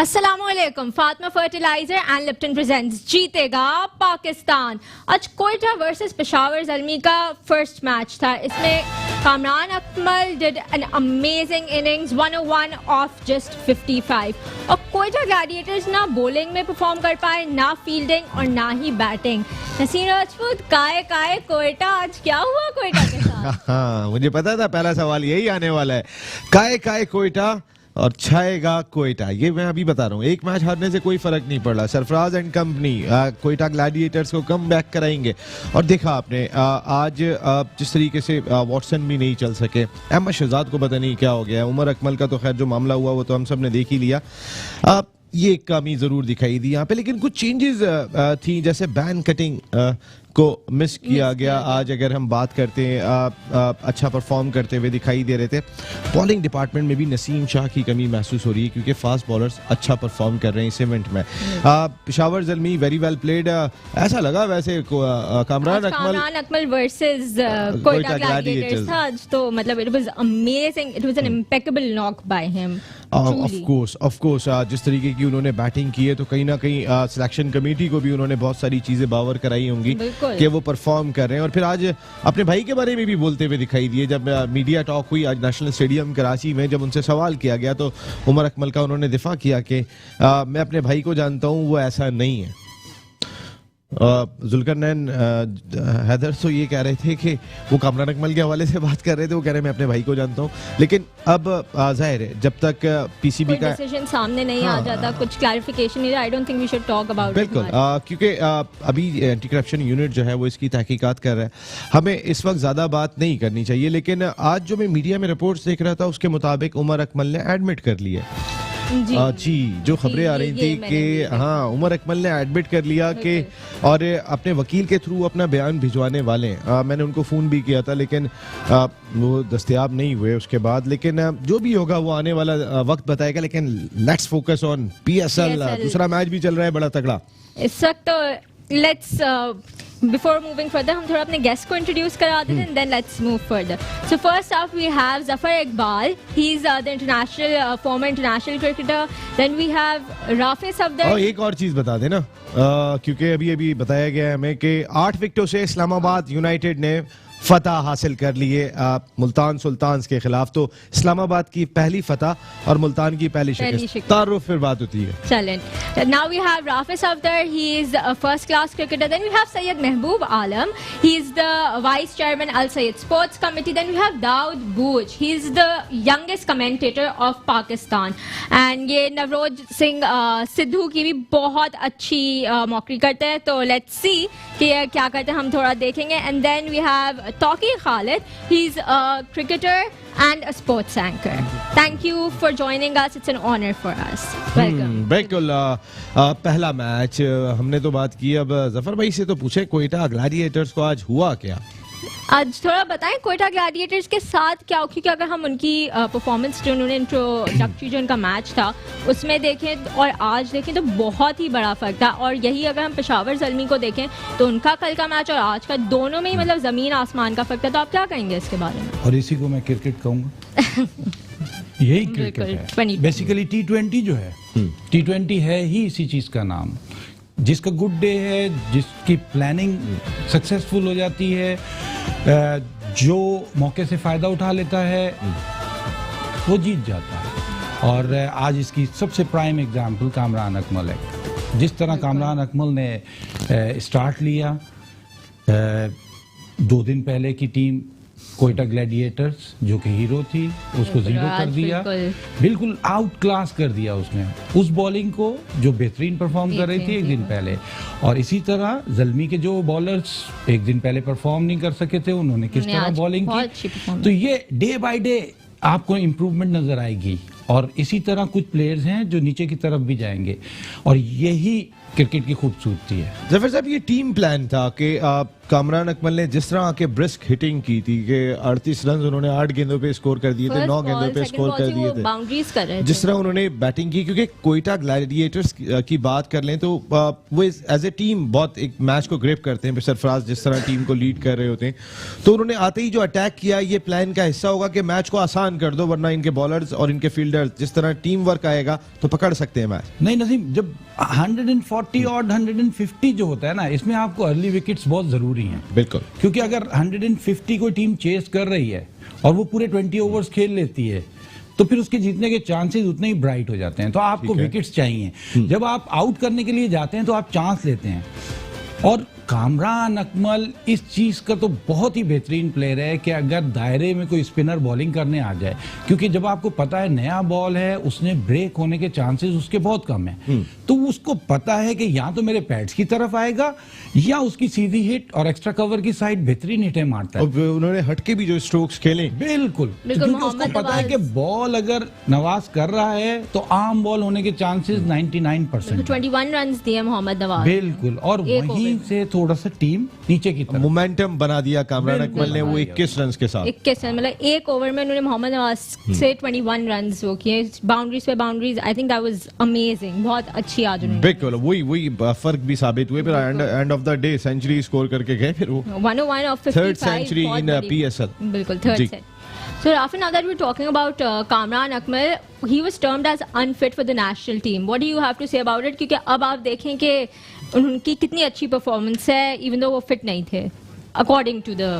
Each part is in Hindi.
अस्सलामुअलैकुम। Fatima fertilizer and Lipton presents जीतेगा पाकिस्तान। आज कोयटा वर्सेस पेशावर ज़ल्मी का फर्स्ट मैच था। इसमें Kamran Akmal did an amazing innings 101 of just 55 और कोयटा ग्लैडिएटर्स ना बॉलिंग में परफॉर्म कर पाए, ना फील्डिंग और ना ही बैटिंग। नसीर राजपूत, काय काय कोयटा, आज क्या हुआ कोयटा के साथ? हाँ, मुझे पता था पहला सवाल यही आने वाला है। काय काय कोयटा और छाएगा कोयटा, ये मैं अभी बता रहा हूँ। एक मैच हारने से कोई फर्क नहीं पड़ रहा। Sarfaraz and company Quetta Gladiators को कम बैक कराएंगे। और देखा आपने आज जिस तरीके से वॉटसन भी नहीं चल सके, अहमद शहजाद को पता नहीं क्या हो गया। उमर अकमल का तो खैर जो मामला हुआ वो तो हम सब ने देख ही लिया। ये एक कमी जरूर दिखाई दी यहाँ पे, लेकिन कुछ चेंजेस थी, जैसे बैन कटिंग को मिस किया गया। आज अगर हम बात करते हैं, अच्छा परफॉर्म करते हुए दिखाई दे रहे थे। बॉलिंग डिपार्टमेंट में भी नसीम शाह की कमी महसूस हो रही है, क्योंकि फास्ट बॉलर्स अच्छा परफॉर्म कर रहे हैं इस इवेंट में। Peshawar Zalmi very well played, ऐसा लगा वैसे कामरान अकमल वर्सेस कोयटा ग्लैडिएटर्स था आज, तो मतलब it was amazing, it was an impeccable knock by him. Of course जिस तरीके की उन्होंने बैटिंग की है, तो कहीं ना कहीं सिलेक्शन कमेटी को भी उन्होंने बहुत सारी चीजें बावर कराई होंगी कि वो परफॉर्म कर रहे हैं। और फिर आज अपने भाई के बारे में भी बोलते हुए दिखाई दिए। जब मीडिया टॉक हुई आज नेशनल स्टेडियम कराची में, जब उनसे सवाल किया गया तो उमर अकमल का उन्होंने दिफा किया कि मैं अपने भाई को जानता हूँ, वो ऐसा नहीं है। जुल्करनैन हैदर तो ये कह रहे थे कि वो कामरान अकमल के हवाले से बात कर रहे थे, वो कह रहे हैं मैं अपने भाई को जानता हूँ। लेकिन अब जाहिर है जब तक पीसीबी का डिसीजन सामने नहीं आ जाता, कुछ क्लैरिफिकेशन नहीं, I don't think we should talk about it. बिल्कुल, क्योंकि अभी एंटी करप्शन यूनिट जो है वो इसकी तहकीकात कर रहा है। हमें इस वक्त ज़्यादा बात नहीं करनी चाहिए। लेकिन आज जो मैं मीडिया में रिपोर्ट्स देख रहा था, उसके मुताबिक उमर अकमल ने एडमिट कर लिया जी जो खबरें आ रही थी कि हाँ, उमर अकमल ने एडमिट कर लिया कि और अपने वकील के थ्रू अपना बयान भिजवाने वाले हैं। मैंने उनको फ़ोन भी किया था, लेकिन वो दस्तयाब नहीं हुए उसके बाद। लेकिन जो भी होगा वो आने वाला वक्त बताएगा। लेकिन लेट्स फोकस ऑन PSL। दूसरा मैच भी चल रहा है बड़ा तगड़ा इस वक्त। तो लेट्स बिफोर मूविंग फर्दर हम थोड़ा अपने गेस्ट को इंट्रोड्यूस करा देते हैं, then let's move further. So first of we have Zafar Iqbal, he is the international former international cricketer. Then we have Rafi Safdar. एक और चीज बता देना, क्योंकि अभी बताया गया है हमें कि 8 विकेटों से इस्लामाबाद यूनाइटेड ने फतह हासिल कर लिए मुल्तान सुल्तान्स के खिलाफ। तो इस्लामाबाद की पहली फतह और मुल्तान की पहली शिकस्त। तारुफ फिर बात होती है। चलें, now we have Rafi Safdar, he is a first class cricketer. Then we have Syed Mahboob Alam, he is the vice chairman Al Syed sports committee. Then we have Daud Buch, he is the youngest commentator of Pakistan. And ये नवरोज सिंह सिद्धू की भी बहुत अच्छी मॉकरी करते हैं, तो लेट्स सी कि क्या करते हैं, हम थोड़ा देखेंगे। And then we have Tawqir Khalid, he's a cricketer and a sports anchor. Thank you for joining us. It's an honor for us. Welcome. बिल्कुल, पहला मैच हमने तो बात की। अब जफर भाई से तो पूछे कोयटा ग्लैडिएटर्स को आज हुआ क्या? आज थोड़ा बताएं कोयटा ग्लैडिएटर्स के साथ क्या, क्योंकि अगर हम उनकी परफॉर्मेंस जो उन्होंने इंट्रोडक्टरी जो उनका मैच था उसमें देखें और आज देखें तो बहुत ही बड़ा फर्क था। और यही अगर हम पेशावर ज़ल्मी को देखें तो उनका कल का मैच और आज का, दोनों में ही मतलब ज़मीन आसमान का फर्क था। तो आप क्या कहेंगे इसके बारे में? और इसी को मैं क्रिकेट कहूँगा। यही क्रिकेट है बेसिकली। T20 जो है, T20 है ही इसी चीज़ का नाम। जिसका गुड डे है, जिसकी प्लानिंग सक्सेसफुल हो जाती है, जो मौके से फ़ायदा उठा लेता है, वो जीत जाता है। और आज इसकी सबसे प्राइम एग्जाम्पल कामरान अकमल है। जिस तरह कामरान अकमल ने स्टार्ट लिया, 2 दिन पहले की टीम कोयटा ग्लैडिएटर्स जो कि हीरो थी, उसको 0 कर दिया, बिल्कुल आउट क्लास कर दिया उसने उस बॉलिंग को जो बेहतरीन परफॉर्म कर रही थी एक दिन पहले। और इसी तरह ज़ल्मी के जो बॉलर्स एक दिन पहले परफॉर्म नहीं कर सके थे, उन्होंने किस तरह बॉलिंग की। तो ये डे बाय डे आपको इम्प्रूवमेंट नजर आएगी। और इसी तरह कुछ प्लेयर्स हैं जो नीचे की तरफ भी जाएंगे। और यही क्रिकेट की खूबसूरती है। जफर साहब, ये टीम प्लान था कि कामरान अकमल ने जिस तरह आके ब्रिस्क हिटिंग की थी कि 38 रन उन्होंने 8 गेंदों पे स्कोर कर दिए थे, 9 गेंदों पे स्कोर कर दिए थे, बाउंड्रीज कर रहे थे, जिस तरह उन्होंने बैटिंग की, क्योंकि कोयटा ग्लैडिएटर्स की बात कर लें तो वो एज ए टीम बहुत एक मैच को ग्रिप करते हैं। सरफराज जिस तरह टीम को लीड कर रहे होते हैं, तो उन्होंने आते ही जो अटैक किया, ये प्लान का हिस्सा होगा कि मैच को आसान कर दो, वरना इनके बॉलर्स और इनके फील्डर्स जिस तरह टीम वर्क आएगा तो पकड़ सकते हैं मैच। नहीं नसीम, जब 140 और 150 जो होता है ना, इसमें आपको अर्ली विकेट्स बहुत जरूरी हैं। बिल्कुल, क्योंकि अगर 150 कोई टीम चेस कर रही है और वो पूरे 20 ओवर्स खेल लेती है, तो फिर उसके जीतने के चांसेस उतने ही ब्राइट हो जाते हैं। तो आपको विकेट्स चाहिए। जब आप आउट करने के लिए जाते हैं तो आप चांस लेते हैं, और कामरान अकमल इस चीज का तो बहुत ही बेहतरीन प्लेयर है कि अगर दायरे में कोई स्पिनर बॉलिंग करने आ जाए, क्योंकि जब आपको पता है नया बॉल है, उसने ब्रेक होने के चांसेस उसके बहुत कम है, तो उसको पता है कि या तो मेरे पैड्स की तरफ आएगा या उसकी सीधी हिट और एक्स्ट्रा कवर की साइड बेहतरीन हिटें मारता है। और उन्होंने हटके भी जो स्ट्रोक्स खेले, बिल्कुल, क्योंकि उसको पता है कि बॉल अगर नवाज कर रहा है तो आम बॉल होने के चांसेस 99%। 21 रन दिए मोहम्मद नवाज, बिल्कुल, और वहीं से थोड़ा सा टीम नीचे की तरफ मोमेंटम बना दिया कामरान अकमल ने, वो 21 रन के साथ। 21 रन, मतलब एक ओवर में उन्होंने मोहम्मद नवाज से 21 रन वो किए, बाउंड्रीज पे boundaries. I think that was amazing, बहुत अच्छी आज उन्होंने। बिल्कुल, वही फर्क भी साबित हुए, फिर end of the day century score करके गए, फिर वो 101 of 55, third century in PSL. बिल्कुल, third century. So Rafi, now that we're talking about Kamran Akmal, he was termed as unfit for the national team. What do you have to say about it? क्योंकि अब आप देखें कि उनकी कितनी अच्छी परफॉर्मेंस है, even though वो फिट नहीं थे, according to the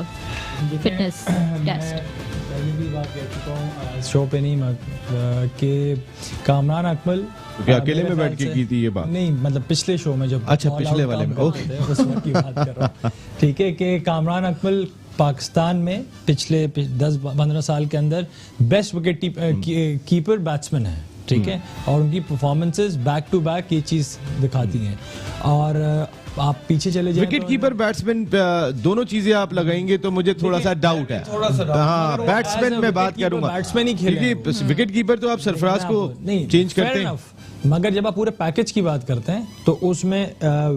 fitness test. पहले भी बात कह चुका हूँ शो पे नहीं, कि कामरान अकमल क्या अकेले में बैठ के की थी ये बात? नहीं, मतलब पिछले शो में जब, अच्छा पिछले वाले में, ओके, उस वक्त की बात कर रहा हूँ। ठीक है, कि कामरान अकमल पाकिस्तान में पिछले 10-15 साल के अंदर बेस्ट विकेट कीपर बैट्समैन है। ठीक है, और उनकी परफॉर्मेंसेस बैक टू बैक ये चीज दिखाती हैं। और आप पीछे चले जाएं, विकेट कीपर बैट्समैन दोनों चीजें आप लगाएंगे तो मुझे थोड़ा सा डाउट है। हाँ, बैट्समैन में बात करूंगा, बैट्समैन ही खेले, विकेट कीपर तो आप सरफराज को चेंज करते हैं, मगर जब आप पूरे पैकेज की बात करते हैं तो उसमें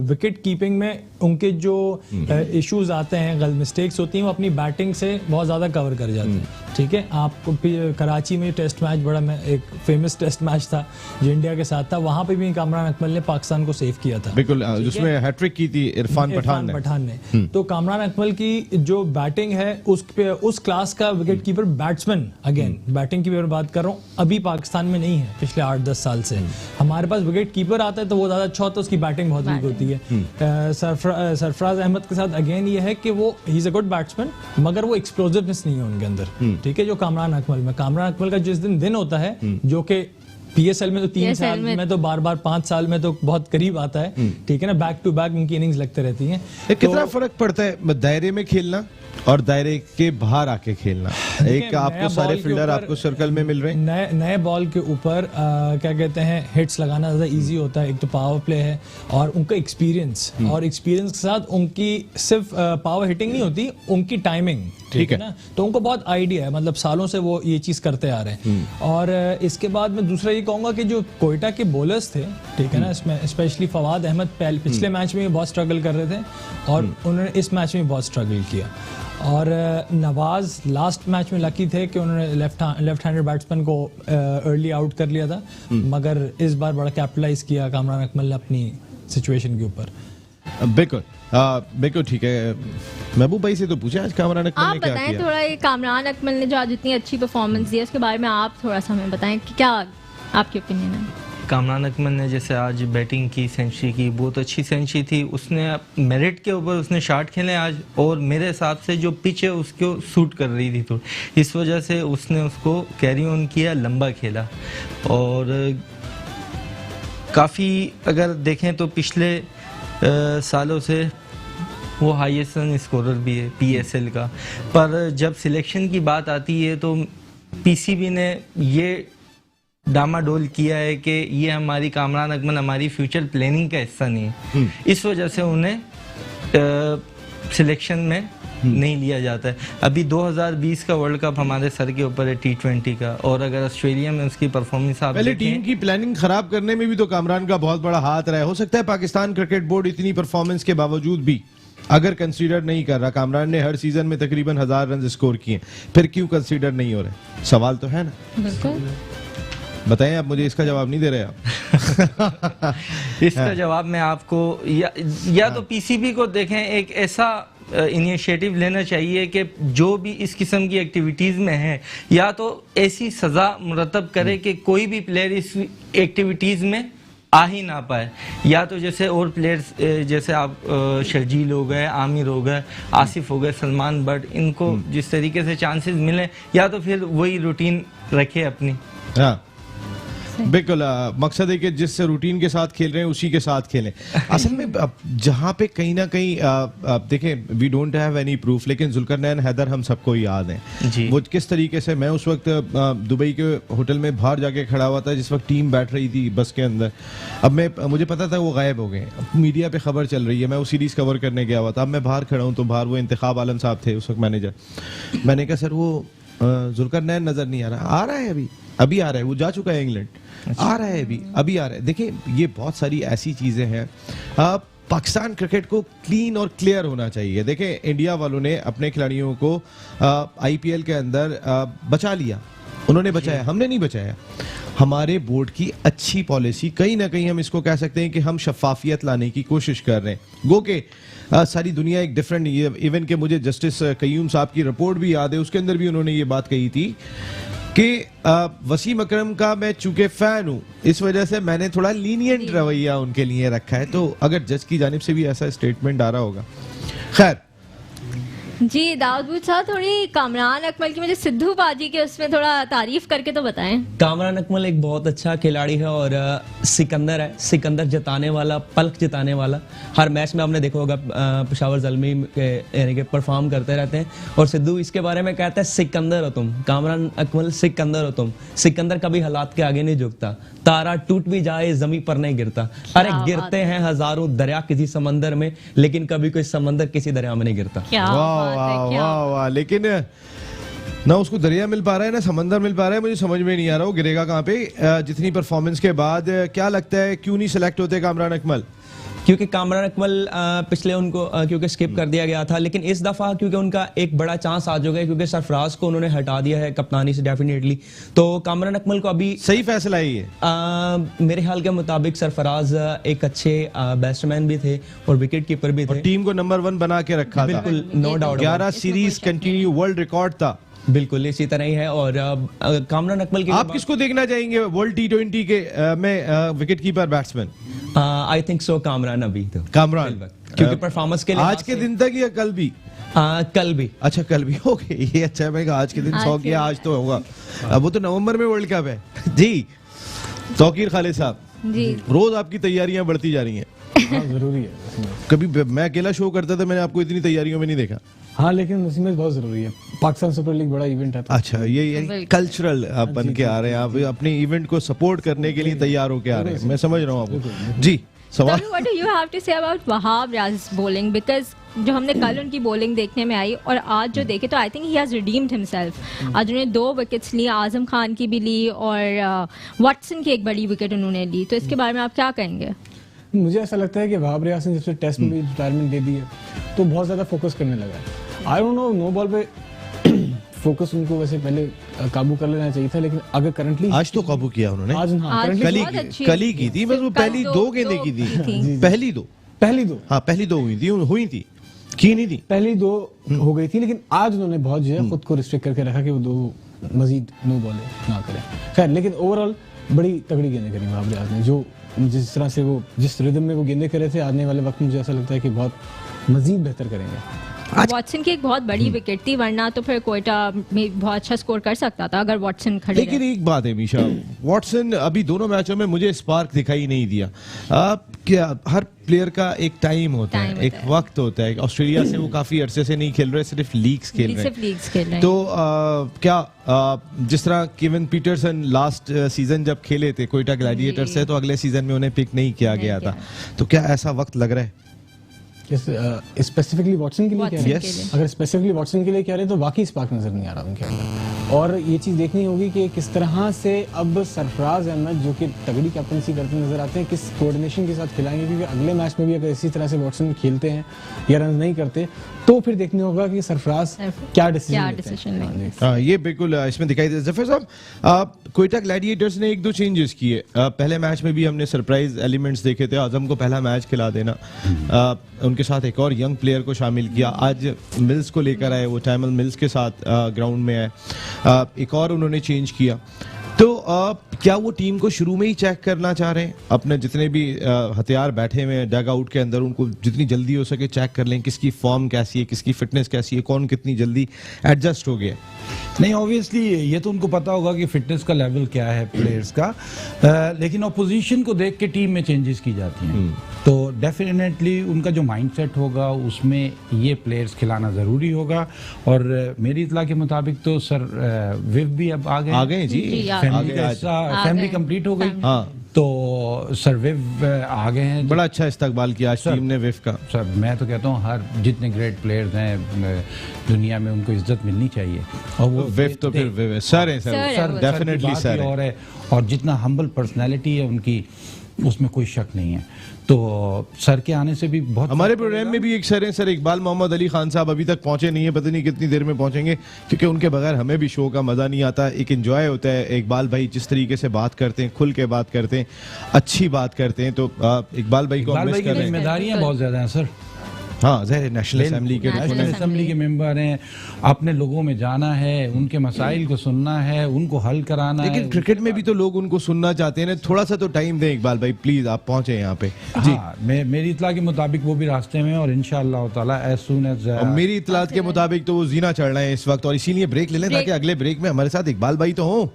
विकेट कीपिंग में उनके जो इश्यूज आते हैं, मिस्टेक्स होती हैं, वो अपनी बैटिंग से बहुत ज्यादा कवर कर जाते हैं। ठीक है, आपको कराची में टेस्ट मैच, बड़ा एक फेमस टेस्ट मैच था जो इंडिया के साथ था, वहां पे भी कामरान अकमल ने पाकिस्तान को सेव किया था। बिल्कुल, जिसमें हैट्रिक की थी इरफान पठान ने। तो कामरान अकमल की जो बैटिंग है, उस क्लास का wicket keeper batsman, again batting की बात कर रहा हूँ, अभी पाकिस्तान में नहीं है पिछले 8-10 साल से। हमारे पास विकेट कीपर आता है तो वो ज्यादा अच्छा होता है, उसकी बैटिंग बहुत वीक होती है। सरफराज अहमद के साथ अगेन ये है कि वो ही इज अ गुड बैट्समैन, मगर वो एक्सप्लोसिवनेस नहीं है उनके अंदर। ठीक है, जो कामरान अकमल का जिस दिन होता है, जो कि पीएसएल में तो 3 साल में तो बार 5 साल में तो बहुत करीब आता है। ठीक है ना, बैक टू बैक उनकी इनिंग्स लगते रहती हैं। कितना फर्क पड़ता है दायरे में खेलना और दायरे के बाहर आके खेलना? एक आपको सारे फील्डर आपको सर्कल में मिल रहे हैं, नए बॉल के ऊपर क्या कहते हैं, हिट्स लगाना ज्यादा इजी होता है। एक तो पावर प्ले है और उनका एक्सपीरियंस, और एक्सपीरियंस के साथ उनकी सिर्फ पावर हिटिंग नहीं होती, उनकी टाइमिंग। ठीक है ना, तो उनको बहुत आइडिया है, मतलब सालों से वो ये चीज करते आ रहे हैं। और इसके बाद मैं दूसरा ये कहूंगा कि जो कोयटा के बॉलर्स थे, ठीक है ना, इसमें स्पेशली फवाद अहमद पिछले मैच में बहुत स्ट्रगल कर रहे थे और उन्होंने इस मैच में बहुत स्ट्रगल किया। और नवाज लास्ट मैच में लकी थे कि उन्होंने लेफ्ट हैंडेड बैट्समैन को अर्ली आउट कर लिया था, मगर इस बार बड़ा कैपिटलाइज किया कामरान अकमल ने अपनी सिचुएशन के ऊपर। बिल्कुल ठीक है। महबूब भाई से तो पूछे आज कामरान अकमल ने क्या किया? आप बताएं थोड़ा, ये कामरान अकमल ने जो आज इतनी अच्छी परफॉर्मेंस दी है उसके बारे में आप थोड़ा सा हमें बताएं कि क्या आपकी ओपिनियन है? कामरान अकमल ने जैसे आज बैटिंग की, सेंचुरी की, बहुत अच्छी सेंचुरी थी। उसने मेरिट के ऊपर उसने शॉट खेले आज, और मेरे हिसाब से जो पिच है उसको सूट कर रही थी, तो इस वजह से उसने उसको कैरी ऑन किया, लंबा खेला। और काफ़ी अगर देखें तो पिछले सालों से वो हाईएस्ट रन स्कोरर भी है पीएसएल का, पर जब सिलेक्शन की बात आती है तो पीसीबी ने ये डामाडोल किया है कि ये हमारी कामरान अकमल हमारी फ्यूचर प्लानिंग का हिस्सा नहीं है। इस वजह से उन्हें सिलेक्शन में नहीं लिया जाता है। अभी 2020 का वर्ल्ड कप हमारे सर के ऊपर है T20 का, और अगर ऑस्ट्रेलिया में उसकी परफॉर्मेंस आप पहले देखें, टीम की प्लानिंग खराब करने में भी तो कामरान का बहुत बड़ा हाथ रहा है। हो सकता है पाकिस्तान क्रिकेट बोर्ड इतनी परफॉर्मेंस के बावजूद भी अगर कंसीडर नहीं कर रहा, कामरान ने हर सीजन में तकरीबन 1000 रन स्कोर किए, फिर क्यों कंसीडर नहीं हो रहे? सवाल तो है ना। बिल्कुल। बताएं, आप मुझे इसका जवाब नहीं दे रहे आप। इसका जवाब मैं आपको या तो पीसीबी को देखें, एक ऐसा इनिशिएटिव लेना चाहिए कि जो भी इस किस्म की एक्टिविटीज़ में है, या तो ऐसी सज़ा मुरतब करे कि कोई भी प्लेयर इस एक्टिविटीज़ में आ ही ना पाए, या तो जैसे और प्लेयर्स जैसे आप शर्जील हो गए, आमिर हो गए, आसिफ हो गए, सलमान बट, इनको जिस तरीके से चांसेस मिले, या तो फिर वही रूटीन रखे अपनी। हाँ बिल्कुल, मकसद है कि जिस रूटीन के साथ खेल रहे हैं उसी के साथ खेलें। असल में जहाँ पे कहीं ना कहीं देखें, we don't have any proof, लेकिन जुल्करनैन हैदर हम सबको याद है जी। वो किस तरीके से, मैं उस वक्त दुबई के होटल में बाहर जाके खड़ा हुआ था जिस वक्त टीम बैठ रही थी बस के अंदर। अब मुझे पता था वो गायब हो गए, मीडिया पे खबर चल रही है, मैं वो सीरीज कवर करने गया हुआ था। अब मैं बाहर खड़ा हूँ तो बाहर वो इंतखाब आलम साहब थे उस वक्त मैनेजर। मैंने कहा सर वो जुल्करनैन नजर नहीं आ रहा है, अभी आ रहा है, वो जा चुका है इंग्लैंड, आ रहा है अभी आ रहा है। देखिए ये बहुत सारी ऐसी चीजें हैं। पाकिस्तान क्रिकेट को क्लीन और क्लियर होना चाहिए। देखें इंडिया वालों ने अपने खिलाड़ियों को आईपीएल के अंदर बचा लिया, उन्होंने बचाया, हमने नहीं बचाया। हमारे बोर्ड की अच्छी पॉलिसी, कहीं ना कहीं हम इसको कह सकते हैं कि हम शफाफियत लाने की कोशिश कर रहे हैं। गो के सारी दुनिया एक डिफरेंट, इवन के मुझे जस्टिस कयूम साहब की रिपोर्ट भी याद है, उसके अंदर भी उन्होंने ये बात कही थी कि वसीम अकरम का मैं चूंकि फैन हूं इस वजह से मैंने थोड़ा लीनियंट रवैया उनके लिए रखा है। तो अगर जज की जानिब से भी ऐसा स्टेटमेंट आ रहा होगा। खैर जी दाऊद बूझ साहब, थोड़ी कामरान अकमल की मुझे सिद्धू बाजी के उसमें थोड़ा तारीफ करके तो बताएं। कामरान अकमल एक बहुत अच्छा खिलाड़ी है और सिकंदर है, सिकंदर जताने वाला, पलक जताने वाला। हर मैच में आपने देखा होगा पेशावर ज़ल्मी के यानी कि परफॉर्म करते रहते हैं, और सिद्धू इसके बारे में कहता है सिकंदर हो तुम, कामरान अकमल सिकंदर हो तुम। सिकंदर कभी हालात के आगे नहीं झुकता, तारा टूट भी जाए जमीन पर नहीं गिरता। अरे गिरते हैं हजारों दरिया किसी समंदर में, लेकिन कभी कोई समंदर किसी दरिया में नहीं गिरता। वाह, लेकिन ना उसको दरिया मिल पा रहा है ना समंदर मिल पा रहा है। मुझे समझ में नहीं आ रहा वो गिरेगा कहाँ पे जितनी परफॉर्मेंस के बाद। क्या लगता है क्यों नहीं सिलेक्ट होते कामरान अकमल? क्योंकि कामरान अकमल पिछले उनको क्योंकि स्किप कर दिया गया था, लेकिन इस दफा क्योंकि उनका एक बड़ा चांस आ चुका है, क्योंकि सरफराज को उन्होंने हटा दिया है कप्तानी से डेफिनेटली, तो कामरान अकमल को अभी सही फैसला ही है। मेरे ख्याल के मुताबिक सरफराज एक अच्छे बैट्समैन भी थे और विकेट कीपर भी थे, टीम को नंबर 1 बना के रखा था। बिल्कुल, no doubt. 11 series continue world record था। बिल्कुल इसी तरह ही है। और कामरान अकमल के आप किसको देखना चाहेंगे वर्ल्ड T20 के में wicket keeper batsman? I think so Kamran अभी तो कामरान, क्योंकि परफॉर्मेंस के लिए आज के दिन तक या कल भी? कल भी। अच्छा कल भी, ओके ये अच्छा है। मैं आज के दिन 100 किया, आज तो होगा। अब वो तो नवंबर में वर्ल्ड कप है जी। तौकीर खालिद साहब जी, रोज आपकी तैयारियां बढ़ती जा रही हैं। हाँ, जरूरी है। कभी मैं अकेला शो करता था, मैंने आपको इतनी तैयारियों में नहीं देखा। हाँ, लेकिन उसमें बहुत जरूरी है। पाकिस्तान सुपर लीग बड़ा इवेंट है। अच्छा, ये कल्चरल आप बन के आ रहे हैं, आप अपने इवेंट को सपोर्ट करने के लिए तैयार होके आ रहे हैं। मैं समझ रहा हूँ आपको जी। सवाल What do you have to say about Wahab Riaz's bowling? Because जो हमने कल उनकी बॉलिंग देखने में आई और आज जो देखे तो I think he has redeemed himself. आज उन्होंने 2 विकेट्स ली, आजम खान की भी ली और वाटसन की एक बड़ी विकेट उन्होंने ली। तो इसके बारे में आप क्या कहेंगे? मुझे ऐसा लगता है कि वहाब रियाज ने जब से टेस्ट में भी रिटायरमेंट दे दी है तो बहुत ज्यादा फोकस करने लगा है। I don't know, no ball पे फोकस उनको वैसे पहले काबू कर लेना चाहिए था, लेकिन अगर करंटली आज तो काबू किया उन्होंने। आज हाँ, आज currently कल ही की थी, बस वो पहली 2 गेंदें की थी। पहली दो हाँ पहली 2 हुई थी की नहीं थी, पहली 2 हो गई थी, लेकिन आज उन्होंने बहुत जो है खुद को रिस्ट्रिक्ट करके रखा कि वो 2 मजीद नो बॉल ना करें। खैर, लेकिन ओवरऑल बड़ी तगड़ी गेंदें करी वहाब रियाज ने। जो जिस तरह से वो जिस रिदम में वो गेंदें करे थे, आने वाले वक्त में मुझे ऐसा लगता है कि बहुत मजीद बेहतर करेंगे। वॉटसन की एक बहुत बड़ी विकेट थी, वरना तो फिर कोयटा में बहुत अच्छा स्कोर कर सकता था अगर वॉटसन खड़े लेकिन एक बात है मीशा, वॉटसन अभी दोनों मैचों में मुझे स्पार्क दिखाई नहीं दिया। क्या हर प्लेयर का एक टाइम होता है, एक वक्त होता है। ऑस्ट्रेलिया से वो काफी अरसे से नहीं खेल रहे, सिर्फ लीग्स खेल रहे हैं। तो क्या जिस तरह केविन पीटरसन लास्ट सीजन जब खेले थे कोयटा ग्लैडिएटर्स से, तो अगले सीजन में उन्हें पिक नहीं किया गया था। तो क्या ऐसा वक्त लग रहा है? स्पेसिफिकली वॉटसन के लिए कह रहे हैं? Watson के लिए। अगर स्पेसिफिकली वॉटसन के लिए कह रहे हैं तो वाकई स्पार्क नजर नहीं आ रहा उनके अंदर। और ये चीज़ देखनी होगी कि किस तरह से अब सरफराज अहमद जो कि तगड़ी कैप्टनसी करते नजर आते हैं, किस कोऑर्डिनेशन के साथ खिलाएंगे, क्योंकि अगले मैच में भी अगर इसी तरह से वॉटसन खेलते हैं या रन नहीं करते तो फिर देखने होगा कि सरफराज क्या डिसीजन लेंगे। हाँ, ये बिल्कुल इसमें दिखाई दे। जफर साहब, क्वेटा ग्लैडिएटर्स ने 1-2 चेंजेस किए। पहले मैच में भी हमने सरप्राइज एलिमेंट्स देखे थे, आजम को पहला मैच खिला देना, उनके साथ एक और यंग प्लेयर को शामिल किया, आज मिल्स को लेकर आए, वो टाइमल मिल्स के साथ ग्राउंड में आए, एक और उन्होंने चेंज किया। तो क्या वो टीम को शुरू में ही चेक करना चाह रहे हैं, अपने जितने भी हथियार बैठे हुए हैं डग आउट के अंदर उनको जितनी जल्दी हो सके चेक कर लें, किसकी फॉर्म कैसी है, किसकी फिटनेस कैसी है, कौन कितनी जल्दी एडजस्ट हो गया? नहीं, ऑब्वियसली ये तो उनको पता होगा कि फिटनेस का लेवल क्या है प्लेयर्स का, लेकिन ऑपोजिशन को देख के टीम में चेंजेस की जाती हैं। तो डेफिनेटली उनका जो माइंडसेट होगा उसमें ये प्लेयर्स खिलाना ज़रूरी होगा। और मेरी इतला के मुताबिक तो सर विव भी अब आ गए जी, फैमिली कंप्लीट हो गई। हाँ, तो सर विव आ गए हैं। बड़ा अच्छा इस्तकबाल किया आज टीम ने विव का। सर मैं तो कहता हूँ हर जितने ग्रेट प्लेयर्स हैं दुनिया में उनको इज्जत मिलनी चाहिए। और वो विव तो फिर विव है, सर है सर, डेफिनेटली सर है। और जितना हम्बल पर्सनैलिटी है उनकी उसमें कोई शक नहीं है। तो सर के आने से भी बहुत हमारे प्रोग्राम में भी एक सर हैं, सर इकबाल मोहम्मद अली खान साहब अभी तक पहुंचे नहीं है, पता नहीं कितनी देर में पहुंचेंगे, क्योंकि उनके बगैर हमें भी शो का मजा नहीं आता। एक एंजॉय होता है। इकबाल भाई जिस तरीके से बात करते हैं, खुल के बात करते हैं, अच्छी बात करते हैं, तो इकबाल भाई को मिस कर रहे हैं। जिम्मेदारियां बहुत ज्यादा हैं सर। हाँ, ज़ाहिर नेशनल असेंबली के मेंबर हैं, अपने लोगों में जाना है, उनके मसाइल को सुनना है, उनको हल कराना है। लेकिन क्रिकेट में भी तो लोग उनको सुनना चाहते हैं ना, थोड़ा सा तो टाइम दें इकबाल भाई प्लीज, आप पहुंचे यहाँ पे। जी हाँ, मेरी इतला के मुताबिक वो भी रास्ते में, और इंशाअल्लाह ताला एज सून एज मेरी इतलात के मुताबिक तो वो जीना चढ़ रहे हैं इस वक्त, और इसीलिए ब्रेक ले लें ताकि अगले ब्रेक में हमारे साथ इकबाल भाई तो हों।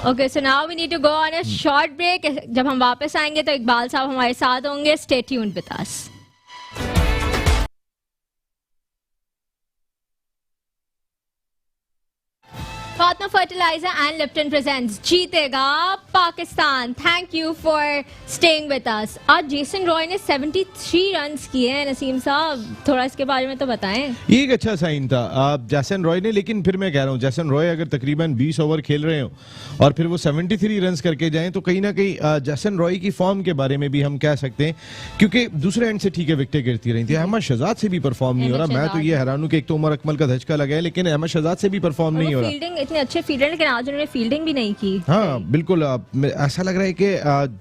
Okay, so now we need to go on a short break. जब हम वापस आएंगे तो इकबाल साहब हमारे साथ होंगे। Stay tuned with us. Fatma Fertilizer and Lipton presents जीतेगा Pakistan. Thank you for staying with us. आज जेसन रॉय ने 73 रन्स किए हैं। नसीम साहब थोड़ा इसके बारे में तो बताएं। ये एक अच्छा साइन था जैसन रॉय ने, लेकिन फिर मैं कह रहा हूँ जैसन रॉय अगर तकरीबन 20 ओवर खेल रहे हो और फिर वो 73 रन्स करके जाएं तो कहीं ना कहीं जैसन रॉय की फॉर्म के बारे में भी हम कह सकते हैं, क्योंकि दूसरे एंड से ठीक है विकेटें गिरती रही थी। अहमद शहजाद से भी परफॉर्म नहीं हो रहा। मैं तो ये हैरान हूँ कि एक तो उमर अकमल का धचका लगा है, लेकिन अहमद शहजाद से भी परफॉर्म नहीं हो रहा। फील्डिंग इतने अच्छे फील्डर, लेकिन आज उन्होंने फील्डिंग भी नहीं की। हाँ बिल्कुल, ऐसा लग रहा है कि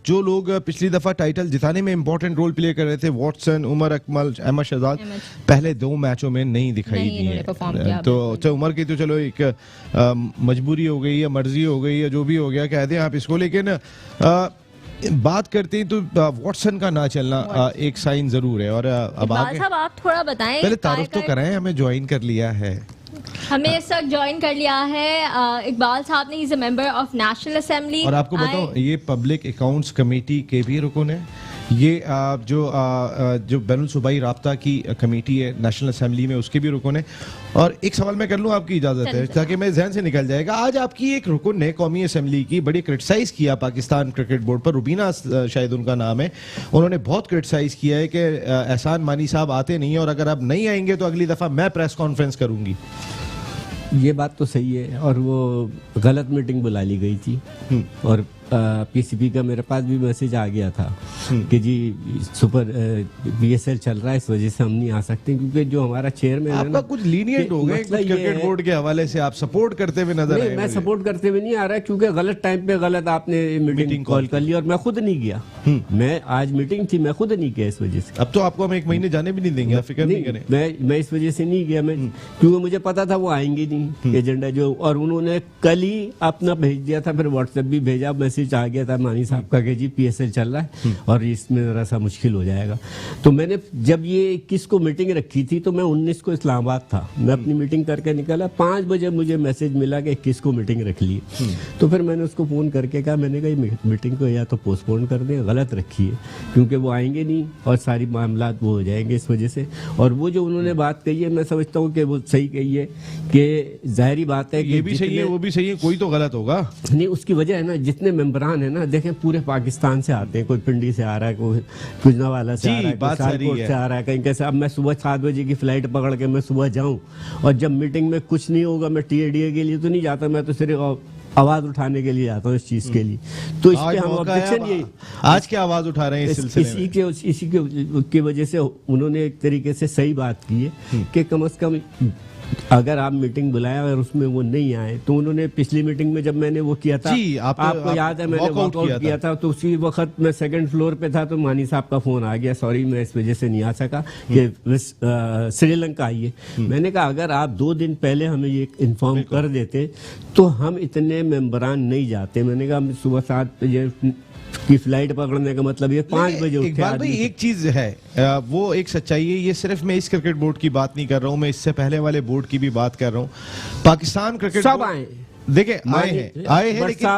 जो लोग पिछली दफा टाइटल जिताने में इंपॉर्टेंट रोल प्ले कर रहे थे, वॉटसन, उमर अकमल, अहमद शहजाद, पहले 2 मैचों में नहीं दिखाई दी है। तो उमर की तो चलो एक मजबूरी हो गई या मर्जी हो गई या जो भी हो गया कह दें आप इसको, लेकिन बात करते हैं तो वॉटसन का ना चलना एक साइन जरूर है। और अब आप थोड़ा बताएं, पहले तारुफ तो कराएं, हमें ज्वाइन कर लिया है, हमें इस वक्त ज्वाइन कर लिया है इकबाल साहब ने। ही is a member of national assembly. और आपको बताऊं ये पब्लिक अकाउंट्स कमेटी के भी रुकन है, ये जो बैनुल सूबाई राब्ता की कमेटी है नेशनल असेंबली में उसके भी रुकन है। और एक सवाल मैं कर लूं, आपकी इजाजत है ताकि मैं जहन से निकल जाएगा। आज आपकी एक रुकन ने कौमी असेंबली की बड़ी क्रिटिसाइज किया पाकिस्तान क्रिकेट बोर्ड पर, रुबीना शायद उनका नाम है, उन्होंने बहुत क्रिटिसाइज किया है कि एहसान मानी साहब आते नहीं है और अगर आप नहीं आएंगे तो अगली दफा मैं प्रेस कॉन्फ्रेंस करूंगी। ये बात तो सही है, और वो गलत मीटिंग बुला ली गई थी और पीसीबी का मेरे पास भी मैसेज आ गया था कि जी सुपर बीएसएल चल रहा है, इस वजह से हम नहीं आ सकते, क्योंकि जो हमारा चेयरमैन है आपका कुछ लीनियंट हो गए क्रिकेट बोर्ड के हवाले से, आप सपोर्ट करते हुए नजर आए। मैं सपोर्ट करते हुए नहीं आ रहा, क्योंकि गलत टाइम पे गलत आपने मीटिंग कॉल कर ली और मैं खुद नहीं गया। मैं आज मीटिंग थी, मैं खुद नहीं गया इस वजह से। अब तो आपको हम 1 महीने जाने भी नहीं देंगे, आप फिक्र नहीं करें। मैं इस वजह से नहीं गया, मैं क्योंकि मुझे पता था वो आएंगे नहीं एजेंडा जो, और उन्होंने कल ही अपना भेज दिया था, फिर व्हाट्सएप भी भेजा, मैसेज आ गया था मानी साहब का कि जी पीएसएल चल रहा है और इसमें जरा सा मुश्किल हो जाएगा। तो मैंने जब ये 21 को मीटिंग रखी थी तो मैं 19 को इस्लामाबाद था, मैं अपनी मीटिंग करके निकला, 5 बजे मुझे मैसेज मिला कि 21 को मीटिंग रख ली। तो फिर मैंने उसको फोन करके कहा, मैंने कहा मीटिंग को या तो पोस्टपोन कर दें, गलत रखी है, क्योंकि वो आएंगे नहीं और सारी मामला वो हो जाएंगे इस वजह से। और वो जो उन्होंने बात कही है मैं समझता हूँ कि वो सही कही है, कि जाहिर बात है ये भी सही है वो भी सही है, कोई तो गलत होगा नहीं। उसकी वजह है ना, जितने मेंबरान है ना, देखें पूरे पाकिस्तान से आते हैं, कोई पिंडी से आ रहा है, कोई गुजरावाला से जी, आ रहा है, कोई बात सही सियालकोट है। से आ रहा है, कहीं कैसे। अब मैं सुबह 7 बजे की फ्लाइट पकड़ के मैं सुबह जाऊं और जब मीटिंग में कुछ नहीं होगा, मैं TADA के लिए तो नहीं जाता, मैं तो सिर्फ आवाज उठाने के लिए जाता हूँ इस चीज के लिए। तो इस आज पे हम मौका है, ऑब्जेक्शन ये आज क्या आवाज उठा रहे हैं इस सिलसिले में? इसी की वजह से उन्होंने एक तरीके से सही बात की है कि कम से कम अगर आप मीटिंग बुलाया और उसमें वो नहीं आए, तो उन्होंने पिछली मीटिंग में जब मैंने वो किया था, जी, आपको याद है, मैंने वॉकआउट किया था, तो उसी वक्त मैं 2nd फ्लोर पे था, तो मानी साहब का फोन आ गया, सॉरी मैं इस वजह से नहीं आ सका कि श्रीलंका आइए। मैंने कहा अगर आप 2 दिन पहले हमें ये इन्फॉर्म कर देते तो हम इतने मेंबरान नहीं जाते। मैंने कहा सुबह 7 बजे की फ्लाइट पकड़ने का मतलब ये 5 बजे उठ के इकबाल भाई एक चीज है, वो एक सच्चाई है, ये सिर्फ मैं इस क्रिकेट बोर्ड की बात नहीं कर रहा हूँ, मैं इससे पहले वाले बोर्ड की भी बात कर रहा हूँ। पाकिस्तान क्रिकेट सब बोर्ड- आए, देखिए आए हैं लेकिन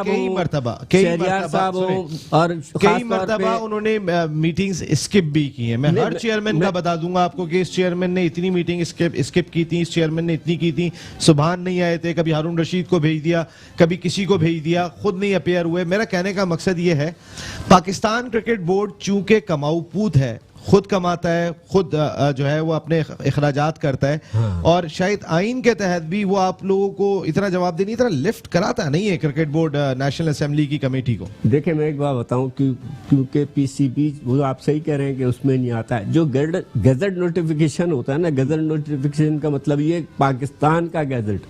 कई मरतबा उन्होंने मीटिंग्स स्किप भी की हैं। मैं हर चेयरमैन का बता दूंगा आपको कि इस चेयरमैन ने इतनी मीटिंग स्किप की थी, इस चेयरमैन ने इतनी की थी, सुभान नहीं आए थे, कभी हारून रशीद को भेज दिया, कभी किसी को भेज दिया, खुद नहीं अपेयर हुए। मेरा कहने का मकसद ये है, पाकिस्तान क्रिकेट बोर्ड चूंकि कमाऊ पूत है, खुद कमाता है, खुद जो है वो अपने अखराजात करता है, और शायद आइन के तहत भी वो आप लोगों को इतना जवाब देने, इतना लिफ्ट कराता नहीं है क्रिकेट बोर्ड नेशनल असेंबली की कमेटी को। देखिए मैं एक बात बताऊं कि क्योंकि PCB वो आप सही कह रहे हैं कि उसमें नहीं आता है। जो गजट नोटिफिकेशन होता है ना, गजट नोटिफिकेशन का मतलब ये पाकिस्तान का गजट,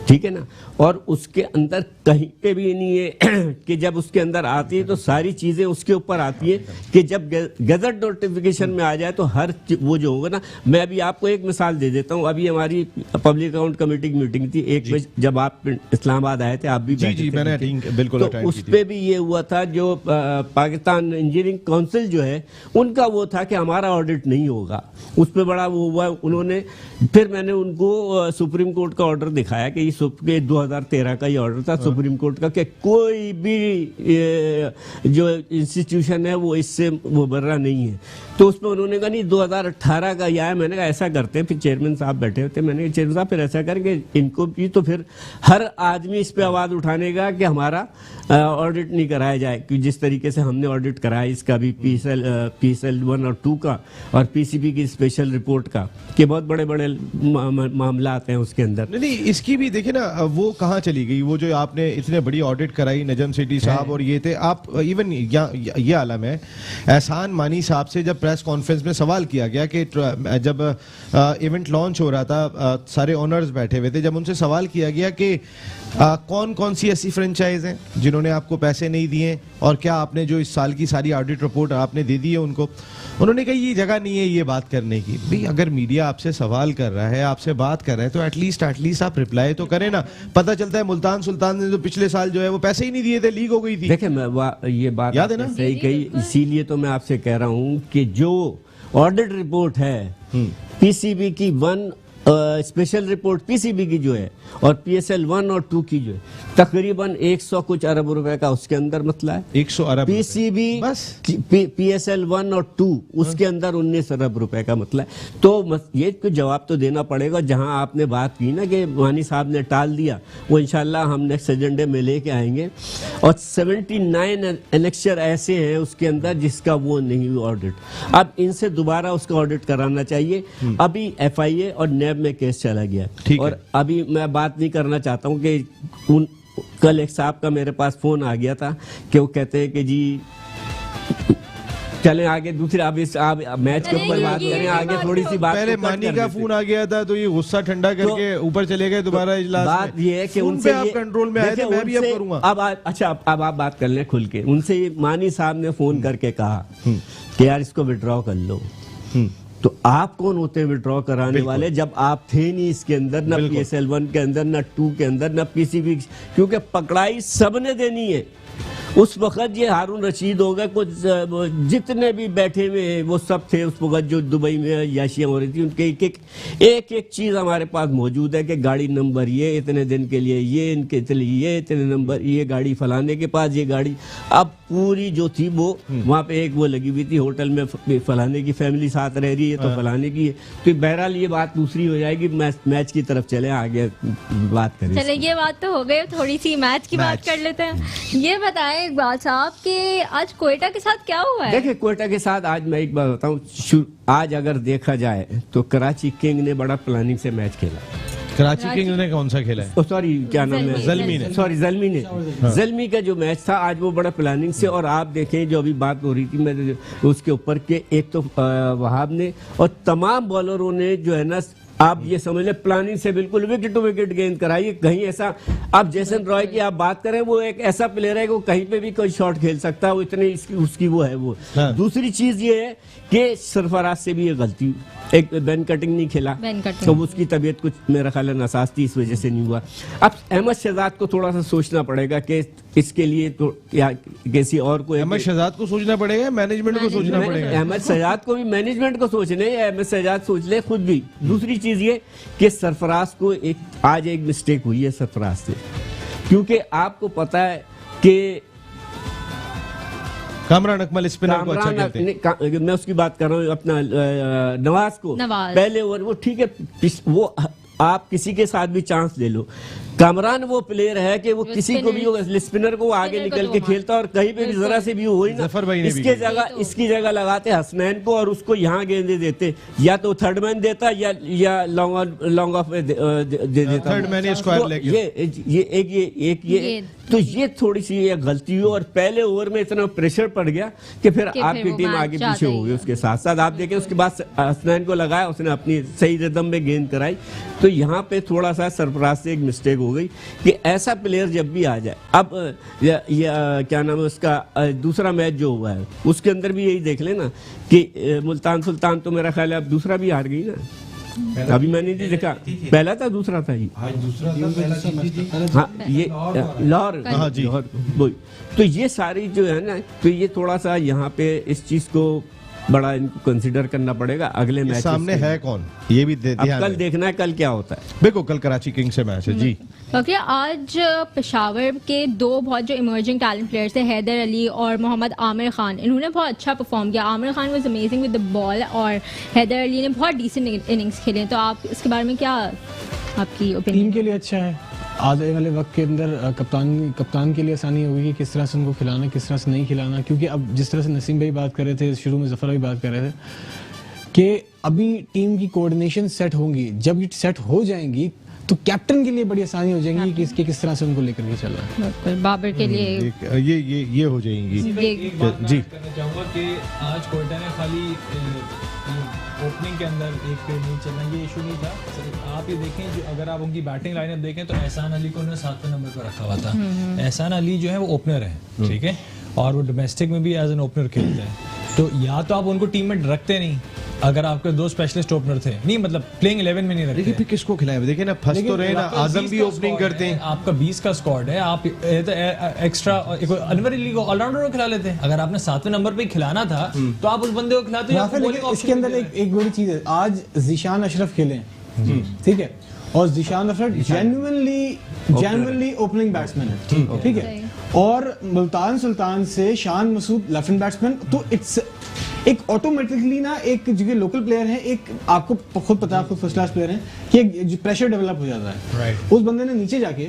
ठीक है ना, और उसके अंदर कहीं पे भी नहीं है कि जब उसके अंदर आती है तो सारी चीजें उसके ऊपर आती है कि जब गजट नोटिफिकेशन में आ जाए तो हर वो जो होगा ना। मैं अभी आपको एक मिसाल दे देता हूँ, अभी हमारी पब्लिक अकाउंट कमेटी की मीटिंग थी 1 बजे, जब आप इस्लामाबाद आए थे, आप भी जी मैंने बिल्कुल तो उस पे भी ये हुआ था, जो पाकिस्तान इंजीनियरिंग काउंसिल जो है उनका वो था कि हमारा ऑडिट नहीं होगा, उस पर बड़ा वो हुआ उन्होंने। फिर मैंने उनको सुप्रीम कोर्ट का ऑर्डर दिखाया कि 2013 का ये ऑर्डर था सुप्रीम कोर्ट का कि कोई भी जो इंस्टीट्यूशन है वो इससे वो बर्रा नहीं है। तो उसमें उन्होंने कहा नहीं 2018 का यह है। मैंने कहा ऐसा करते हैं, फिर चेयरमैन साहब बैठे होते, मैंने कहा चेयरमैन साहब फिर ऐसा करके इनको भी तो फिर हर आदमी इस पे आवाज उठाने का कि हमारा ऑडिट नहीं कराया जाए, कि जिस तरीके से हमने ऑडिट कराया इसका भी PSL 1 और 2 का और PCB की स्पेशल रिपोर्ट का, कि बहुत बड़े बड़े मामला आते हैं उसके अंदर। नहीं इसकी भी देखिए ना, वो कहाँ चली गई, वो जो आपने इतने बड़ी ऑडिट कराई नजम सेठी साहब और ये थे, आप इवन ये आलम है, एहसान मानी साहब से जब प्रेस कॉन्फ्रेंस में सवाल किया गया कि जब इवेंट लॉन्च हो रहा था, सारे ओनर्स बैठे हुए थे, जब उनसे सवाल किया गया कि कौन कौन सी ऐसी फ्रेंचाइज हैं जिन्होंने आपको पैसे नहीं दिए और क्या आपने जो इस साल की सारी ऑडिट रिपोर्ट आपने दे दी है उनको, उन्होंने कहा ये जगह नहीं है ये बात करने की। भाई अगर मीडिया आपसे सवाल कर रहा है, आपसे बात कर रहा है, तो एटलीस्ट आप रिप्लाई तो करें ना। पता चलता है मुल्तान सुल्तान ने तो पिछले साल जो है वो पैसे ही नहीं दिए थे, लीक हो गई थी। देखिए मैं ये बात याद है ना? सही कही, इसीलिए तो मैं आपसे कह रहा हूँ कि जो ऑडिट रिपोर्ट है PCB की 1 स्पेशल रिपोर्ट PCB की जो है और PSL 1 और 2 की जो है तकरीबन 100 कुछ अरब रुपए का उसके अंदर मतला है। 100 अरब PCB बस PSL 1 और 2 उसके अंदर 19 अरब रुपए का मतला है। तो ये कुछ जवाब तो देना पड़ेगा। जहां आपने बात की ना कि वानी साहब ने टाल दिया, वो इंशाल्लाह हम नेक्स्ट एजेंडे में लेके आएंगे। और 79 एनेक्चर ऐसे हैं उसके अंदर जिसका वो नहीं हुआ ऑडिट। अब इनसे दोबारा उसका ऑडिट कराना चाहिए। अभी FIA और NAB में केस चला गया और अभी मैं बात नहीं करना चाहता हूं कि कल एक साहब का मेरे पास फोन आ गया था कि वो कहते हैं कि जी चलें आगे दूसरे आप मैच के ऊपर बात करें, आगे थोड़ी सी बात पहले मानी का फोन आ गया था तो ये गुस्सा ठंडा करके ऊपर चले गए दोबारा इजलास में। बात ये है कि उनसे आप कंट्रोल में आए थे, मैं भी अब करूंगा। अब आप बात कर लें खुल के। उनसे मानी साहब ने फोन करके कहा कि यार इसको विड्रॉ कर लो। तो आप कौन होते हैं विड्रॉ कराने वाले जब आप थे नहीं इसके अंदर, ना PSL 1 के अंदर, ना 2 के अंदर, ना PCB, क्योंकि पकड़ाई सबने देनी है उस वक्त ये हारून रशीद होगा, कुछ जितने भी बैठे हुए हैं वो सब थे उस वक्त जो दुबई में याशियां हो रही थी, उनके एक चीज हमारे पास मौजूद है कि गाड़ी नंबर ये इतने दिन के लिए, ये इनके ये इतने नंबर, ये गाड़ी फलाने के पास, ये गाड़ी। अब पूरी जो थी वो वहाँ पे एक वो लगी हुई थी होटल में, फलाने की फैमिली साथ रह रही है तो फलाने की है। तो बहरहाल ये बात दूसरी हो जाएगी, मैच की तरफ चले आगे बात करें। चले ये बात तो हो गई, थोड़ी सी मैच की बात कर लेते हैं। ये बताएं एक बात साहब कि आज कोयटा के साथ क्या हुआ है? देखिए कोयटा के साथ आज मैं एक बात बताऊं, आज अगर देखा जाए तो कराची किंग ने बड़ा प्लानिंग से मैच खेला। कराची किंग्स ने कौन सा खेला है? सॉरी क्या नाम है, ज़ल्मी ने। सॉरी ज़ल्मी ने। ज़ल्मी का जो मैच था आज वो बड़ा प्लानिंग से, और आप देखें जो अभी बात हो रही थी मैं उसके ऊपर के, एक तो वहाब ने और तमाम बॉलरों ने जो है ना, आप ये समझ लें प्लानिंग से बिल्कुल विकेट टू विकेट गेंद कराई। कहीं ऐसा, आप जैसन रॉय की आप बात करें, वो एक ऐसा प्लेयर है कि वो कहीं पे भी कोई शॉट खेल सकता है, वो इतनी उसकी वो है वो। हाँ। दूसरी चीज ये है कि सरफराज से भी ये गलती, एक बेन कटिंग नहीं खेला तो उसकी तबीयत कुछ मेरा ख्याल है नासाज थी, इस वजह से नहीं हुआ। अब अहमद शहजाद को थोड़ा सा सोचना पड़ेगा कि इसके लिए तो या किसी और को, अहमद शहजाद को सोचना पड़ेगा, मैनेजमेंट को सोचना पड़ेगा। अहमद शहजाद को भी मैनेजमेंट को सोचने, अहमद शहजाद सोच ले खुद भी। दूसरी चीज ये कि सरफराज को आज एक मिस्टेक हुई है सरफराज से, क्योंकि आपको पता है कि कामरान अकमल स्पिनर को अच्छा खेलते हैं। मैं उसकी बात कर रहा हूँ अपना नवाज को। पहले ओवर वो ठीक है, वो आप किसी के साथ भी चांस ले लो, कामरान वो प्लेयर है कि वो किसी को भी स्पिनर को आगे निकल के खेलता और कहीं पे भी जरा से भी हो ही ना, इसकी जगह लगाते हसनैन को और उसको यहाँ गेंदे देते, या तो थर्ड मैन देता या लॉन्ग ऑफ दे देता, थर्ड मैन स्क्वायर लेग। ये तो ये थोड़ी सी ये गलती हुई और पहले ओवर में इतना प्रेशर पड़ गया कि फिर आपकी टीम आगे पीछे हो गई। उसके साथ साथ आप देखें उसके बाद हसनैन को लगाया, उसने अपनी सही रिदम में गेंद कराई। तो यहाँ पे थोड़ा सा सरफराज से एक मिस्टेक हो गई कि ऐसा प्लेयर जब भी आ जाए। अब क्या नाम है उसका दूसरा मैच जो हुआ है उसके अंदर भी यही देख लेना कि मुल्तान सुल्तान तो मेरा ख्याल है अब दूसरा भी हार गई ना, अभी मैंने नहीं देखा, पहला था दूसरा था ये, हाँ ये लाहौर, हाँ जी, तो ये सारी जो है ना, तो ये थोड़ा सा यहाँ पे इस चीज को बड़ा इनको कंसीडर करना पड़ेगा। अगले मैच सामने है कौन ये भी कल देखना है, कल क्या होता है। बिल्कुल, कल कराची किंग्स से मैच है जी। क्योंकि आज पेशावर के दो बहुत जो इमर्जिंग टैलेंट प्लेयर्स थे, हैदर अली और मोहम्मद आमिर खान, इन्होंने बहुत अच्छा परफॉर्म किया। Aamir Khan was amazing with the ball और हैदर अली ने बहुत डिसेंट इनिंग्स खेले। तो आप इसके बारे में क्या आपकी ओपिनियन? टीम के लिए अच्छा है, आने वाले वक्त के अंदर कप्तान के लिए आसानी होगी कि किस तरह से उनको खिलाना, किस तरह से नहीं खिलाना। क्योंकि अब जिस तरह से नसीम भाई बात कर रहे थे, शुरू में जफर भाई बात कर रहे थे कि अभी टीम की कोऑर्डिनेशन सेट होंगी, जब ये सेट हो जाएंगी तो कैप्टन के लिए बड़ी आसानी हो जाएगी कि इसके किस तरह से उनको लेकर के चलना है। बाबर के लिए ये हो जाएंगी जी। करना चाहूँगा कि आज कोयटा ने खाली ओपनिंग के अंदर एक पे नहीं चलना, ये इशू नहीं था। आप ये देखें, जो अगर आप उनकी बैटिंग लाइनअप देखें तो एहसान अली को उन्होंने 7वें नंबर पर रखा हुआ था। एहसान अली जो है वो ओपनर है, ठीक है, और वो डोमेस्टिक में भी एज एन ओपनर खेलते हैं। तो या तो आप उनको टीम में रखते नहीं, अगर आपके दो स्पेशलिस्ट ओपनर थे, नहीं मतलब प्लेइंग 11 में नहीं रखते। देखिए फिर किसको खिलाए, देखिए ना फंस तो रहे ना, आजम भी ओपनिंग करते हैं, आपका 20 का स्क्वाड है, आप एक्स्ट्रा अनवर अली को ऑलराउंडर को खिला लेते हैं। अगर आपने 7वें नंबर पे खिलाना था तो आप उस बंदे को खिलाते हैं। इसके अंदर एक बड़ी चीज है, आज ज़ीशान अशरफ खेले, ठीक है, और Zeeshan Ashraf genuinely opening batsman है, ठीक है, और मुल्तान सुल्तान से Shan Masood left hand batsman. तो इट्स एक ऑटोमेटिकली ना, एक जो लोकल प्लेयर है, एक आपको खुद पता है, खुद फर्स्ट क्लास प्लेयर है, कि एक प्रेशर डेवलप हो जाता है। उस बंदे ने नीचे जाके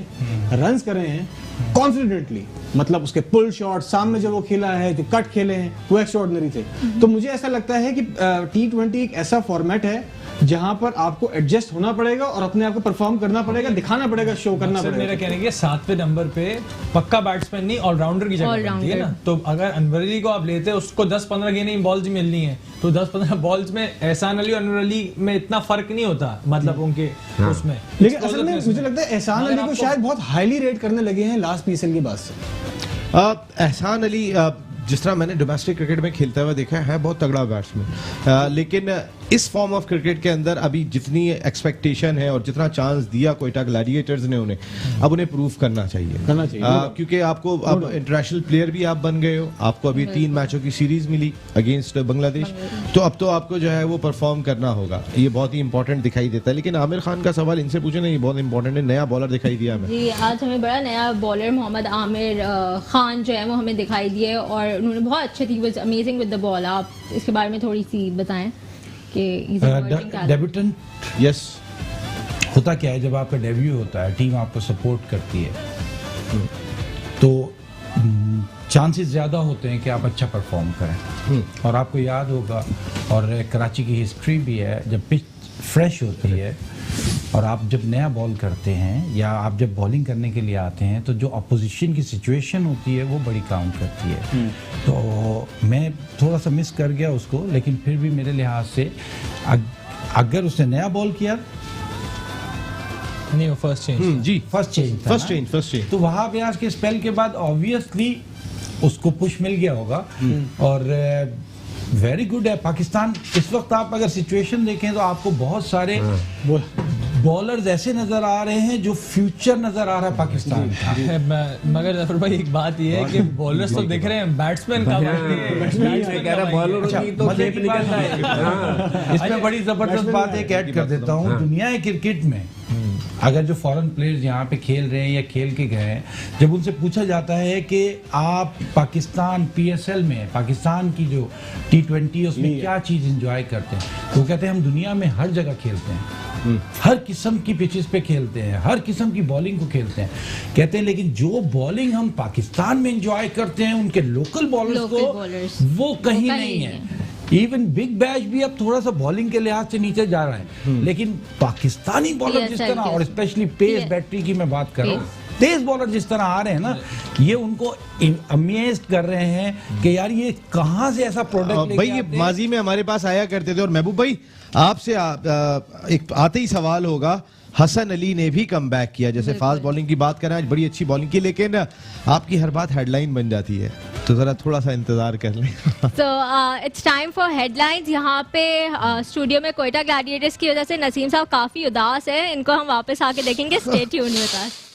रन्स करे हैं कॉन्फिडेंटली, मतलब उसके पुल शॉट सामने जो वो खेला है, जो कट खेले हैं, वो एक्स्ट्राऑर्डिनरी थे। तो मुझे ऐसा लगता है कि T20 एक ऐसा फॉर्मेट है जहां पर आपको एडजस्ट होना पड़ेगा और अपने आप को परफॉर्म करना पड़ेगा, दिखाना पड़ेगा, शो करना पड़ेगा। मेरा कहने के 7वें नंबर पे पक्का बैट्समैन नहीं, ऑलराउंडर की जगह बनती है ना। तो अगर अनवर अली को आप लेते हैं, उसको 10-15 गेंदें बॉल्स मिलनी है, तो 10-15 बॉल्स में एहसान अली और अनवर अली में इतना फर्क नहीं होता, मतलब उनके उसमें। लेकिन असल में मुझे लगता है एहसान अली को शायद बहुत हाईली रेट करने लगे हैं लास्ट PSL के बाद से। एहसान अली जिस तरह मैंने डोमेस्टिक क्रिकेट में खेलता हुआ देखा है बहुत तगड़ा बैट्समैन, लेकिन इस फॉर्म ऑफ क्रिकेट के अंदर अभी जितनी एक्सपेक्टेशन है और जितना चांस दिया कोयटा ग्लैडिएटर्स ने उन्हें, अब उन्हें प्रूव करना चाहिए क्योंकि आपको अब इंटरनेशनल प्लेयर भी आप बन गए हो, आपको अभी 3 मैचों की सीरीज मिली अगेंस्ट बांग्लादेश, तो अब तो आपको जो है वो परफॉर्म करना होगा, ये बहुत ही इंपॉर्टेंट दिखाई देता है। लेकिन आमिर खान का सवाल इनसे पूछे ना, ये बहुत इंपॉर्टेंट है, नया बॉलर दिखाई दिया हमें। जी, आज हमें बड़ा नया बॉलर मोहम्मद आमिर खान जो है वो हमें दिखाई दिए और उन्होंने बहुत अच्छे थी, was amazing with the ball. आप इसके बारे में थोड़ी सी बताएं कि डेब्यूटेंट यस होता क्या है, जब आपका डेब्यू होता है टीम आपको सपोर्ट करती है तो चांसेस ज़्यादा होते हैं कि आप अच्छा परफॉर्म करें। और आपको याद होगा, और कराची की हिस्ट्री भी है, जब पिच फ्रेश होती है और आप जब नया बॉल करते हैं या आप जब बॉलिंग करने के लिए आते हैं तो जो अपोजिशन की सिचुएशन होती है वो बड़ी काउंट करती है। तो मैं थोड़ा सा मिस कर गया उसको, लेकिन फिर भी मेरे लिहाज से अगर उसने नया बॉल किया नहीं, वो फर्स्ट चेंज जी, फर्स्ट चेंज तो वहां पे आज के स्पेल के बाद ऑब्वियसली उसको पुश मिल गया होगा। और वेरी गुड है पाकिस्तान इस वक्त। आप अगर सिचुएशन देखें तो आपको बहुत सारे बॉलर्स ऐसे नजर आ रहे हैं जो फ्यूचर नजर आ रहा है पाकिस्तान का। मगर जफर भाई एक बात ये है कि बॉलर्स तो दिख रहे हैं, बैट्समैन का इसमें बड़ी जबरदस्त बात एक ऐड कर देता हूँ, दुनिया क्रिकेट में अगर जो फॉरेन प्लेयर्स यहाँ पे खेल रहे हैं या खेल के गए हैं, जब उनसे पूछा जाता है कि आप पाकिस्तान PSL में पाकिस्तान की जो T20 उसमें क्या चीज़ एंजॉय करते हैं, तो कहते हैं हम दुनिया में हर जगह खेलते हैं, हर किस्म की पिचेस पे खेलते हैं, हर किस्म की बॉलिंग को खेलते हैं। कहते हैं लेकिन जो बॉलिंग हम पाकिस्तान में एंजॉय करते हैं उनके लोकल बॉलर्स को वो कहीं नहीं है। इवन बिग बैश भी अब थोड़ा सा बॉलिंग के लिहाज से नीचे जा रहा है, लेकिन पाकिस्तानी बॉलर जिस तरह, और स्पेशली पेस बैटरी की मैं बात कर रहा हूँ, तेज बॉलर जिस तरह आ रहे हैं ना, ये उनको अमेज कर रहे हैं कि यार ये कहाँ से ऐसा प्रोडक्ट भाई। ये माजी में हमारे पास आया करते थे। और महबूब भाई आपसे एक आते ही सवाल होगा, हसन अली ने भी कम बैक किया, जैसे फास्ट बॉलिंग की बात करें, आज बड़ी अच्छी बॉलिंग की, लेकिन आपकी हर बात हेडलाइन बन जाती है, तो जरा थोड़ा सा इंतजार कर लें। So it's time for headlines। यहाँ पे स्टूडियो में कोयटा ग्लैडिएटर्स की वजह से नसीम साहब काफी उदास है, इनको हम वापस आके देखेंगे। Stay tuned with us.